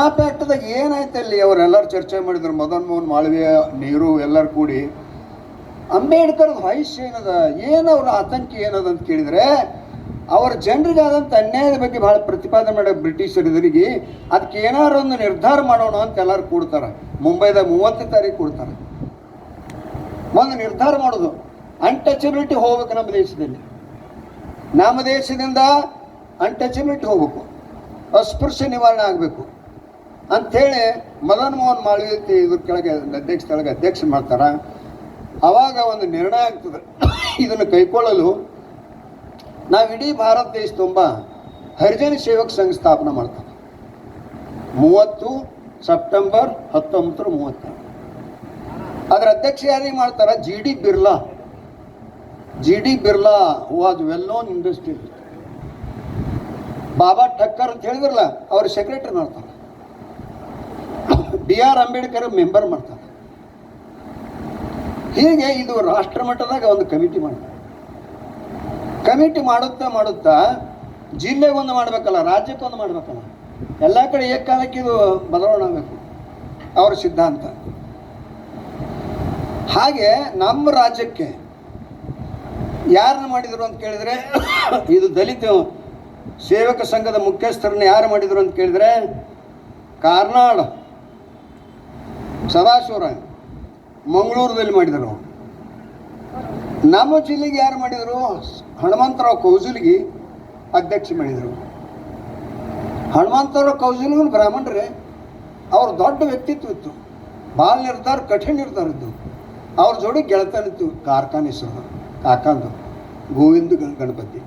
ಆ ಫ್ಯಾಕ್ಟ್ದಾಗ ಏನಾಯ್ತು ಅಲ್ಲಿ ಅವರೆಲ್ಲರೂ ಚರ್ಚೆ ಮಾಡಿದ್ರು. ಮದನ್ ಮೋಹನ್ ಮಾಳವೀಯ, ನೆಹರು ಎಲ್ಲರೂ ಕೂಡಿ ಅಂಬೇಡ್ಕರ್ ವಯಸ್ಸು ಏನದ, ಏನವ್ರ ಆತಂಕ ಏನದ ಅಂತ ಕೇಳಿದರೆ ಅವ್ರ ಜನರಿಗಾದಂಥ ಅನ್ಯಾಯದ ಬಗ್ಗೆ ಭಾಳ ಪ್ರತಿಪಾದನೆ ಮಾಡೋ ಬ್ರಿಟಿಷರ್ ಎದುರಿಗೆ ಅದಕ್ಕೆ ಏನಾರು ಒಂದು ನಿರ್ಧಾರ ಮಾಡೋಣ ಅಂತ ಎಲ್ಲರೂ ಕೂಡ್ತಾರೆ. ಮುಂಬೈದಾಗ 30 ತಾರೀಕು ಕೂಡ್ತಾರೆ. ಒಂದು ನಿರ್ಧಾರ ಮಾಡೋದು, ಅನ್ಟಚಬಿಲಿಟಿ ಹೋಗ್ಬೇಕು ನಮ್ಮ ದೇಶದಲ್ಲಿ. ನಮ್ಮ ದೇಶದಿಂದ ಅನ್ಟಚಬಿಲಿಟಿ ಹೋಗ್ಬೇಕು, ಅಸ್ಪೃಶ್ಯ ನಿವಾರಣೆ ಆಗಬೇಕು ಅಂಥೇಳಿ ಮದನ್ ಮೋಹನ್ ಮಾಳವೀಯ ಇದ್ರ ಕೆಳಗೆ ಅಧ್ಯಕ್ಷ ಮಾಡ್ತಾರೆ. ಆವಾಗ ಒಂದು ನಿರ್ಣಯ ಆಗ್ತದೆ. ಇದನ್ನು ಕೈಗೊಳ್ಳಲು ನಾವು ಇಡೀ ಭಾರತ ದೇಶ ತುಂಬ ಹರಿಜನ ಸೇವಕ ಸಂಘ ಸ್ಥಾಪನೆ ಮಾಡ್ತಾರೆ. 30 ಸೆಪ್ಟೆಂಬರ್ 1930. ಅದರ ಅಧ್ಯಕ್ಷ ಯಾರಿಗೆ ಮಾಡ್ತಾರೆ? G D Birla was well known industry. Baba Thakkar ಅಂತ ಹೇಳಿದ್ರಲ್ಲ, ಅವ್ರ ಸೆಕ್ರೆಟರಿ ಮಾಡ್ತಾರೆ. BR ಅಂಬೇಡ್ಕರ್ ಮೆಂಬರ್ ಮಾಡ್ತಾರೆ. ಹೀಗೆ ಇದು ರಾಷ್ಟ್ರ ಮಟ್ಟದಾಗ ಒಂದು ಕಮಿಟಿ ಮಾಡ್ತಾರೆ. ಕಮಿಟಿ ಮಾಡುತ್ತಾ ಜಿಲ್ಲೆಗೆ ಒಂದು ಮಾಡಬೇಕಲ್ಲ, ರಾಜ್ಯಕ್ಕೆ ಒಂದು ಮಾಡಬೇಕಲ್ಲ, ಎಲ್ಲ ಕಡೆ ಏಕಾಲಕ್ಕೆ ಇದು ಬದಲಾವಣೆ ಆಗಬೇಕು ಅವ್ರ ಸಿದ್ಧಾಂತ. ಹಾಗೆ ನಮ್ಮ ರಾಜ್ಯಕ್ಕೆ ಯಾರನ್ನ ಮಾಡಿದರು ಅಂತ ಕೇಳಿದರೆ, ಇದು ದಲಿತ ಸೇವಕ ಸಂಘದ ಮುಖ್ಯಸ್ಥರನ್ನ ಯಾರು ಮಾಡಿದರು ಅಂತ ಕೇಳಿದರೆ, ಕಾರ್ನಾಡ್ ಸದಾಶಿವರಾವ್ ಮಂಗಳೂರದಲ್ಲಿ ಮಾಡಿದರು. ನಮ್ಮ ಜಿಲ್ಲೆಗೆ ಯಾರು ಮಾಡಿದರು? ಹನುಮಂತರಾವ್ ಕೌಜಲ್ಗಿ ಅಧ್ಯಕ್ಷ ಮಾಡಿದರು. ಹನುಮಂತರಾವ್ ಕೌಜಲ್ಗಿ ಬ್ರಾಹ್ಮಣರೇ, ಅವ್ರ ದೊಡ್ಡ ವ್ಯಕ್ತಿತ್ವ ಇತ್ತು, ಭಾಳ ನಿರ್ಧಾರ, ಕಠಿಣ ನಿರ್ಧಾರ ಇದ್ದು. ಅವ್ರ ಜೋಡಿ ಗೆಳತನಿತ್ತು ಕಾರ್ಖಾನೇಶ್ವರ ಕಾಕಂದು ಗೋವಿಂದ ಗಣಪತಿ.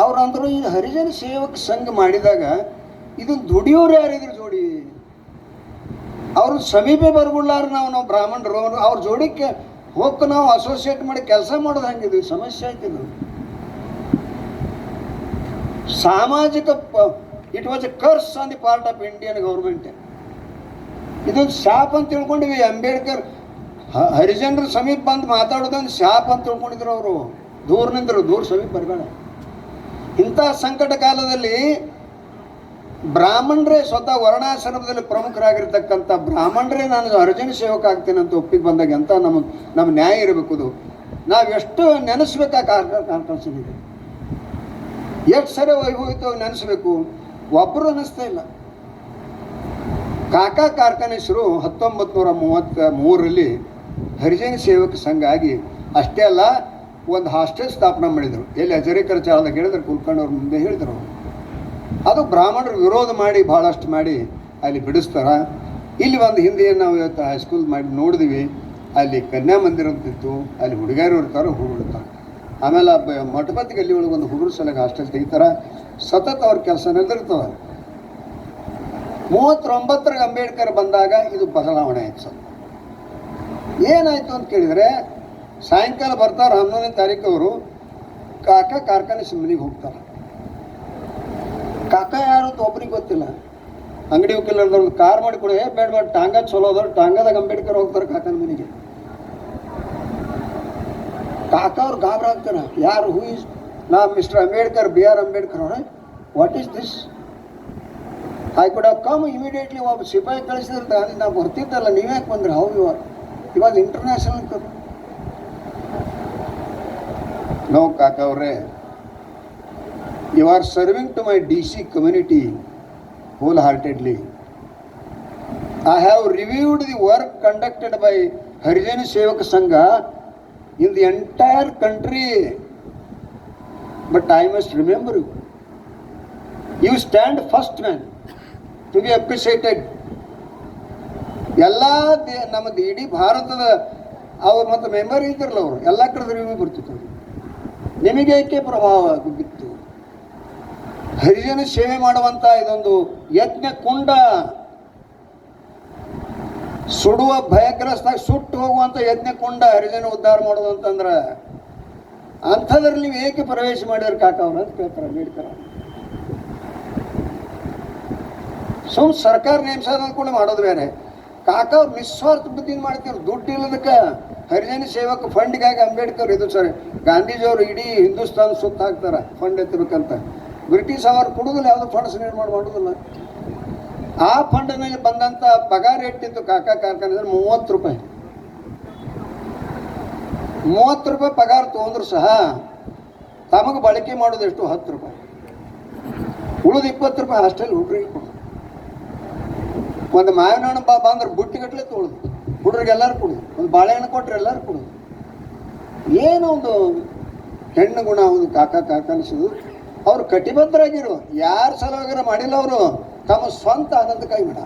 ಅವ್ರು ಅಂದರು, ಈ ಹರಿಜನ ಸೇವಕ ಸಂಘ ಮಾಡಿದಾಗ ಇದು ದುಡಿಯೋರು ಯಾರಿದ್ರು ಜೋಡಿ? ಅವರು ಸಮೀಪೆ ಬರ್ಬಿಡ್ಲಾರ ನಾವು ಬ್ರಾಹ್ಮಣರು ಅವ್ರ ಜೋಡಿಗೆ ಹೋಗಿ ನಾವು ಅಸೋಸಿಯೇಟ್ ಮಾಡಿ ಕೆಲಸ ಮಾಡೋದು ಹಂಗಿದ್ವಿ. ಸಮಸ್ಯೆ ಆಯ್ತಿದ್ರು. ಸಾಮಾಜಿಕ it was a curse on the part of Indian government. ಇದೊಂದು ಶಾಪ್ ಅಂತ ತಿಳ್ಕೊಂಡಿವಿ. ಅಂಬೇಡ್ಕರ್ ಹರಿಜನರ ಸಮೀಪ ಬಂದು ಮಾತಾಡೋದೊಂದು ಶಾಪ್ ಅಂತ ತಿಳ್ಕೊಂಡಿದ್ರು. ಅವರು ದೂರ ನಿಂದರು, ದೂರ ಸಮೀಪ ಬರಬೇಡ. ಇಂಥ ಸಂಕಟ ಕಾಲದಲ್ಲಿ ಬ್ರಾಹ್ಮಣರೇ ಸ್ವತಃ ವರ್ಣಾಶ್ರಮದಲ್ಲಿ ಪ್ರಮುಖರಾಗಿರ್ತಕ್ಕಂಥ ಬ್ರಾಹ್ಮಣರೇ ನಾನು ಹರಿಜನ ಸೇವಕ ಆಗ್ತೇನೆ ಅಂತ ಒಪ್ಪಿಗೆ ಬಂದಾಗ ಅಂತ ನಮ್ಮ ನ್ಯಾಯ ಇರಬೇಕು. ಅದು ನಾವೆಷ್ಟು ನೆನೆಸ್ಬೇಕಾ ಕಾರ್ಖಾನೆ ಎಷ್ಟು ಸರಿ ವೈಭವಿತವಾಗಿ ನೆನೆಸ್ಬೇಕು. ಒಬ್ಬರು ಅನ್ನಿಸ್ತಾ ಇಲ್ಲ. ಕಾಕಾ ಕಾರ್ಖಾನೇಶ್ವರು 1933ರಲ್ಲಿ ಹರಿಜನ ಸೇವಕ ಸಂಘ ಆಗಿ ಅಷ್ಟೇ ಅಲ್ಲ, ಒಂದು ಹಾಸ್ಟೆಲ್ ಸ್ಥಾಪನೆ ಮಾಡಿದರು. ಎಲ್ಲಿ ಅಜರೇಕರ ಚಾಳದಾಗ ಹೇಳಿದ್ರು, ಕುಲ್ಕರ್ಣಿ ಅವ್ರ ಮುಂದೆ ಹೇಳಿದರು. ಅದು ಬ್ರಾಹ್ಮಣರು ವಿರೋಧ ಮಾಡಿ ಭಾಳಷ್ಟು ಮಾಡಿ ಅಲ್ಲಿ ಬಿಡಿಸ್ತಾರೆ. ಇಲ್ಲಿ ಒಂದು ಹಿಂದೆ ನಾವು ಇವತ್ತು ಹೈಸ್ಕೂಲ್ ಮಾಡಿ ನೋಡಿದ್ವಿ, ಅಲ್ಲಿ ಕನ್ಯಾ ಮಂದಿರ ಅಂತಿತ್ತು. ಅಲ್ಲಿ ಹುಡುಗಿಯರು ಇರ್ತಾರೆ, ಹುಡುಗರು ಇರ್ತಾರೆ. ಆಮೇಲೆ ಮಠಪತಿ ಗಲ್ಲಿ ಒಳಗೆ ಒಂದು ಹುಡುಗರು ಸಲಗ ಹಾಸ್ಟೆಲ್ ತೆಗಿತಾರೆ. ಸತತ ಅವ್ರ ಕೆಲಸ ನಡೆದಿರ್ತದೆ. 39ರಲ್ಲಿ ಅಂಬೇಡ್ಕರ್ ಬಂದಾಗ ಇದು ಬದಲಾವಣೆ ಆಯ್ತು. ಸರ್ ಏನಾಯಿತು ಅಂತ ಕೇಳಿದರೆ, ಸಾಯಂಕಾಲ ಬರ್ತಾರೆ 11ನೇ ತಾರೀಕು ಅವರು ಕಾಕಾ ಕಾರ್ಖಾನೆ ಮನೆಗೆ ಹೋಗ್ತಾರೆ. ಕಾಕ ಯಾರು ಅಂತ ಒಬ್ರಿಗೆ ಗೊತ್ತಿಲ್ಲ. ಅಂಗಡಿ ಹೋಗಿಲ್ಲದವ್ರು ಕಾರ್ ಮಾಡಿಕೊಡಿ, ಬೇಡ ಟಾಂಗ ಚಲೋ ಅದಾರು, ಟಾಂಗಾದಾಗ ಅಂಬೇಡ್ಕರ್ ಹೋಗ್ತಾರೆ ಕಾಕನ ಮನೆಗೆ. ಕಾಕ ಅವ್ರು ಗಾಬರಿ ಆಗ್ತಾರೆ. ಯಾರು? ಹೂ ಇಸ್ ನಾ ಮಿಸ್ಟರ್ ಅಂಬೇಡ್ಕರ್, BR ಅಂಬೇಡ್ಕರ್ ಅವರ. What is this? I could have come immediately. ಒಬ್ಬ ಸಿಪಾಯಿ ಕಳಿಸಿದ್ರೆ ನಾವು ಬರ್ತಿದ್ದಲ್ಲ, ನೀವ್ಯಾಕೆ ಬಂದ್ರಿ? ಹೌ ಇವಾಗ ಇಂಟರ್ನ್ಯಾಷನಲ್. ನೋ ಕಾಕ ಅವರೇ, you are serving to my DC community wholeheartedly. I have reviewed the work conducted by Harijana Sevaka Sangha in the entire country, but I must remember you. You stand first man to be appreciated. ಎಲ್ಲ ನಮ್ಮದು ಇಡೀ ಭಾರತದ ಅವ್ರು ಮತ್ತು member ಇದ್ರಲ್ಲ, ಅವರು ಎಲ್ಲ ಕಡೆ ರಿವ್ಯೂ ಬರ್ತಿತ್ತು. ನಿಮಗೆ ಏಕೆ ಪ್ರಭಾವ ಬಿತ್ತು? ಹರಿಜನ ಸೇವೆ ಮಾಡುವಂಥ ಇದೊಂದು ಯಜ್ಞ ಕುಂಡ, ಸುಡುವ ಭಯಗ್ರಸ್ತ ಸುಟ್ಟು ಹೋಗುವಂಥ ಯಜ್ಞ ಕುಂಡ ಹರಿಜನ ಉದ್ಧಾರ ಮಾಡೋದು ಅಂತಂದ್ರೆ, ಅಂಥದ್ರಲ್ಲಿ ನೀವು ಏಕೆ ಪ್ರವೇಶ ಮಾಡಿದ್ರು ಕಾಕ ಅವ್ರು ಅಂತ ಕೇಳ್ತಾರೆ ಅಂಬೇಡ್ಕರ್. ಸರ್ಕಾರ ನೇಮಿಸೋದು ಕೂಡ ಮಾಡೋದು ಬೇರೆ. ಕಾಕ ಅವ್ರು ನಿಸ್ವಾರ್ಥ ಬುದ್ಧಿನ ಮಾಡ್ತಿದ್ರು. ದುಡ್ಡು ಇಲ್ಲದಕ್ಕೆ ಹರಿಜನ ಸೇವಕ ಫಂಡ್ಗಾಗಿ ಅಂಬೇಡ್ಕರ್ ಇದು ಸರಿ. ಗಾಂಧೀಜಿಯವರು ಇಡೀ ಹಿಂದೂಸ್ತಾನ ಸುತ್ತ ಹಾಕ್ತಾರೆ ಫಂಡ್ ಎತ್ತಬೇಕಂತ. ಬ್ರಿಟಿಷ್ ಅವರು ಕೊಡೋದಿಲ್ಲ, ಯಾವುದೋ ಫಂಡ್ಸ್ ನಿರ್ಮಾಣ ಮಾಡೋದಿಲ್ಲ. ಆ ಫಂಡ್ನಲ್ಲಿ ಬಂದಂಥ ಪಗಾರ ಎಷ್ಟಿತ್ತು ಕಾಕಾ ಕಾರ್ಖಾನೆ ಅಂದ್ರೆ 30 ರೂಪಾಯಿ. 30 ರೂಪಾಯಿ ಪಗಾರ ತೊಗೊಂಡ್ರು ಸಹ ತಮಗೆ ಬಳಕೆ ಮಾಡೋದು ಎಷ್ಟು? 10 ರೂಪಾಯಿ. ಉಳಿದ 20 ರೂಪಾಯಿ ಹಾಸ್ಟೆಲ್ ಹುಡುಗರಿಗೆ ಕೊಡೋದು. ಒಂದು ಮಾವಿನ ಹಣ್ಣು ಬಂದ್ರೆ ಬುಟ್ಟಿಗಟ್ಟಲೆ ತೊಗೊಳೋದು, ಹುಡುಗರಿಗೆ ಎಲ್ಲರೂ ಕೊಡೋದು. ಒಂದು ಬಾಳೆಹಣ್ಣು ಕೊಟ್ಟರೆ ಎಲ್ಲರೂ ಕೊಡೋದು. ಏನೋ ಒಂದು ಹೆಣ್ಣು ಗುಣ ಒಂದು ಕಾಕಾ ಕಾರ್ಖಾನಿಸೋದು. ಅವರು ಕಟಿಬದ್ಧರಾಗಿರು, ಯಾರ ಸಲುವಾಗಿ ಮಾಡಿಲ್ಲ, ಅವರು ತಮ್ಮ ಸ್ವಂತ ಆನಂದಕ್ಕಾಗಿ ಮಾಡ.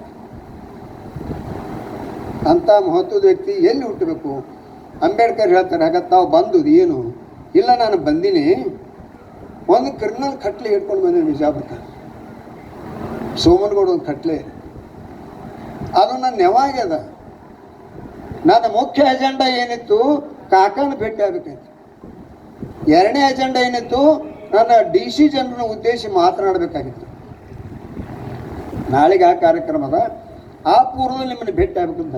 ಅಂಥ ಮಹತ್ವದ ವ್ಯಕ್ತಿ ಎಲ್ಲಿ ಹುಟ್ಟಬೇಕು? ಅಂಬೇಡ್ಕರ್ ಹೇಳ್ತಾರೆ, ಹಾಗತ್ತೆ ತಾವು ಬಂದು ಏನು ಇಲ್ಲ, ನಾನು ಬಂದೀನಿ ಒಂದು ಕ್ರಿಮಿನಲ್ ಕಟ್ಲೆ ಹಿಡ್ಕೊಂಡು ಬಂದೀನಿ ಬಿಜಾಪುರಕ್ಕೆ. ಸೋಮನಗೌಡ ಒಂದು ಕಟ್ಲೆ, ಅದು ನನ್ನ ನೆವಾಗ್ಯದ. ನನ್ನ ಮುಖ್ಯ ಅಜೆಂಡಾ ಏನಿತ್ತು? ಕಾಕಾನ ಭೇಟಿ ಆಗ್ಬೇಕಾಯ್ತು. ಎರಡನೇ ಅಜೆಂಡಾ ಏನಿತ್ತು? ನನ್ನ DC ಜನರನ್ನ ಉದ್ದೇಶಿಸಿ ಮಾತನಾಡಬೇಕಾಗಿತ್ತು. ನಾಳೆಗೆ ಆ ಕಾರ್ಯಕ್ರಮದ ಆ ಪೂರ್ವದಲ್ಲಿ ನಿಮ್ಮನ್ನು ಭೇಟಿ ಆಗ್ಬೇಕಂತ.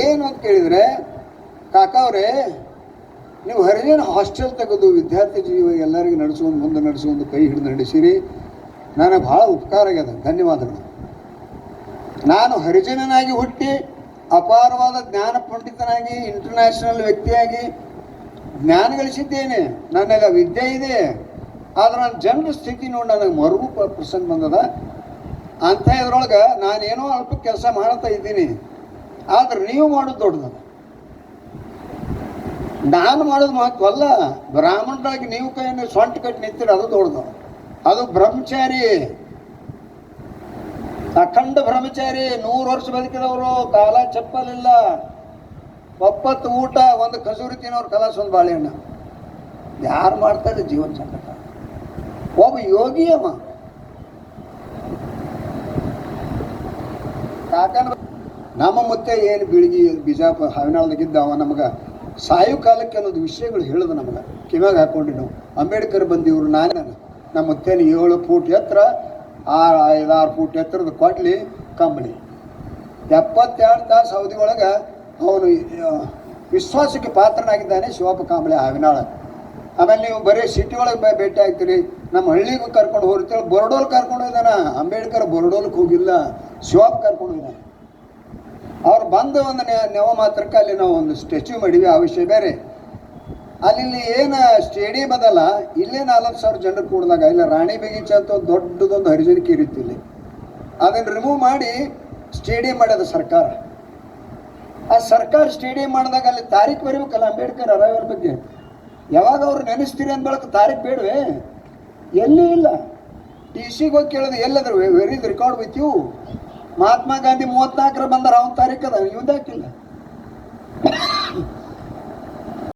ಏನು ಅಂತ ಕೇಳಿದರೆ, ಕಾಕಾ ಅವರೇ, ನೀವು ಹರಿಜನ ಹಾಸ್ಟೆಲ್ ತೆಗೆದು ವಿದ್ಯಾರ್ಥಿ ಜೀವ ಎಲ್ಲರಿಗೂ ನಡೆಸುವಂದು, ಮುಂದೆ ನಡೆಸುವಂದು ಕೈ ಹಿಡಿದು ನಡೆಸಿರಿ. ನನಗೆ ಭಾಳ ಉಪಕಾರ ಆಗ್ಯದ, ಧನ್ಯವಾದಗಳು. ನಾನು ಹರಿಜನನಾಗಿ ಹುಟ್ಟಿ ಅಪಾರವಾದ ಜ್ಞಾನ ಪಂಡಿತನಾಗಿ ಇಂಟರ್ನ್ಯಾಷನಲ್ ವ್ಯಕ್ತಿಯಾಗಿ ಜ್ಞಾನ ಗಳಿಸಿದ್ದೇನೆ, ನನಗೆ ವಿದ್ಯೆ ಇದೆ. ಆದ್ರೆ ನನ್ನ ಜನರ ಸ್ಥಿತಿ ನೋಡಿ ನನಗೆ ಮರುಗು ಪ್ರಸಂಗ ಬಂದದ. ಅಂಥ ಇದ್ರೊಳಗೆ ನಾನೇನೋ ಅಲ್ಪ ಕೆಲಸ ಮಾಡ್ತಾ ಇದ್ದೀನಿ, ಆದ್ರೆ ನೀವು ಮಾಡೋದು ದೊಡ್ಡದ. ನಾನು ಮಾಡೋದು ಮಹತ್ವ ಅಲ್ಲ. ಬ್ರಾಹ್ಮಣರಾಗಿ ನೀವು ಕೈಯನ್ನು ಸೊಂಟ ಕಟ್ಟಿ ನಿಂತೀರ, ಅದು ದೊಡ್ಡದು. ಅದು ಬ್ರಹ್ಮಚಾರಿ, ಅಖಂಡ ಬ್ರಹ್ಮಚಾರಿ. 100 ವರ್ಷ ಬದುಕಿದವರು, ಕಾಲ ಚಪ್ಪಲಿಲ್ಲ, ಒಪ್ಪತ್ತು ಊಟ, ಒಂದು ಖಜೂರಿ ತಿನ್ನೋರು, ಕಲಾಸ ಒಂದು ಬಾಳೆಹಣ್ಣು. ಯಾರು ಮಾಡ್ತಾರೆ ಜೀವನ ಸಂಕಟ? ಒಬ್ಬ ಯೋಗಿ ಅಮ್ಮ. ಕಾಕನ ನಮ್ಮ ಮುತ್ತೆ ಏನು ಬೀಳ್ಗಿ ಬಿಜಾಪುರ ಹಾವಿನಾಳದಾಗಿದ್ದ, ಅವ ನಮಗೆ ಸಾಯು ಕಾಲಕ್ಕೆ ಅನ್ನೋದು ವಿಷಯಗಳು ಹೇಳೋದು ನಮಗೆ ಕಿವ್ಯಾಗ ಹಾಕ್ಕೊಂಡ್ರಿ ನಾವು. ಅಂಬೇಡ್ಕರ್ ಬಂದಿವ್ರು, ನಮ್ಮ ಮುತ್ತೇನು 7 ಫೂಟ್ ಎತ್ತರ, 5-6 ಫೂಟ್ ಎತ್ತರದ ಕೊಡ್ಲಿ ಕಂಬಳಿ, 72 ತಾಸು ಅವಧಿ ಒಳಗೆ ಅವನು ವಿಶ್ವಾಸಕ್ಕೆ ಪಾತ್ರನಾಗಿದ್ದಾನೆ ಶಿವಪ್ಪ ಕಾಂಬಳೆ ಹಾವಿನಾಳ. ಆಮೇಲೆ ನೀವು ಬರೀ ಸಿಟಿ ಒಳಗೆ ಭೇಟಿ ಆಗ್ತೀರಿ, ನಮ್ಮ ಹಳ್ಳಿಗೂ ಕರ್ಕೊಂಡು ಹೋಗ್ತೀವಿ. ಬೊರಡೋಲ್ ಕರ್ಕೊಂಡು ಹೋಗಿದ್ದಾನ ಅಂಬೇಡ್ಕರ್, ಬೊರಡೋಲ್ಗೆ ಹೋಗಿಲ್ಲ, ಶಿವಪ್ಪ ಕರ್ಕೊಂಡು ಹೋಗಿದ್ದಾನೆ. ಅವ್ರು ಬಂದು ಒಂದು ನೆವ ಮಾತ್ರಕ್ಕೆ ಅಲ್ಲಿ ನಾವು ಒಂದು ಸ್ಟ್ಯಾಚ್ಯೂ ಮಾಡೀವಿ, ಆ ವಿಷಯ ಬೇರೆ. ಅಲ್ಲಿ ಏನು ಸ್ಟೇಡಿಯಂ ಅದಲ್ಲ, ಇಲ್ಲೇ 40,000 ಜನರು ಕೂಡಿದಾಗ, ಇಲ್ಲ ರಾಣಿ ಬಗೀಚ ಅಂತ ಒಂದು ದೊಡ್ಡದೊಂದು ಹರಿಜನಿಕೆ ಇರುತ್ತೆ ಇಲ್ಲಿ, ಅದನ್ನು ರಿಮೂವ್ ಮಾಡಿ ಸ್ಟೇಡಿಯಂ ಮಾಡ್ಯದ ಸರ್ಕಾರ. ಆ ಸರ್ಕಾರ ಸ್ಟೇಡಿಯಂ ಮಾಡಿದಾಗ ಅಲ್ಲಿ ತಾರೀಖು ಬರೀಬೇಕಲ್ಲ ಅಂಬೇಡ್ಕರ್ ಅರೈವಲ್ ಬಗ್ಗೆ. ಯಾವಾಗ ಅವ್ರು ನೆನೆಸ್ತೀರಿ ಅಂದ ಬಳಕ ತಾರೀಖು ಬೇಡವೇ? ಎಲ್ಲಿ ಇಲ್ಲ. TCಗೆ ಹೋಗಿ ಕೇಳೋದು, ಎಲ್ಲಾದ್ರು very record with you. Mahatma Gandhi 34 ಬಂದಾರ, ಅವನ ತಾರೀಖು ಅದ, ಇವ್ದು ಹಾಕಿಲ್ಲ.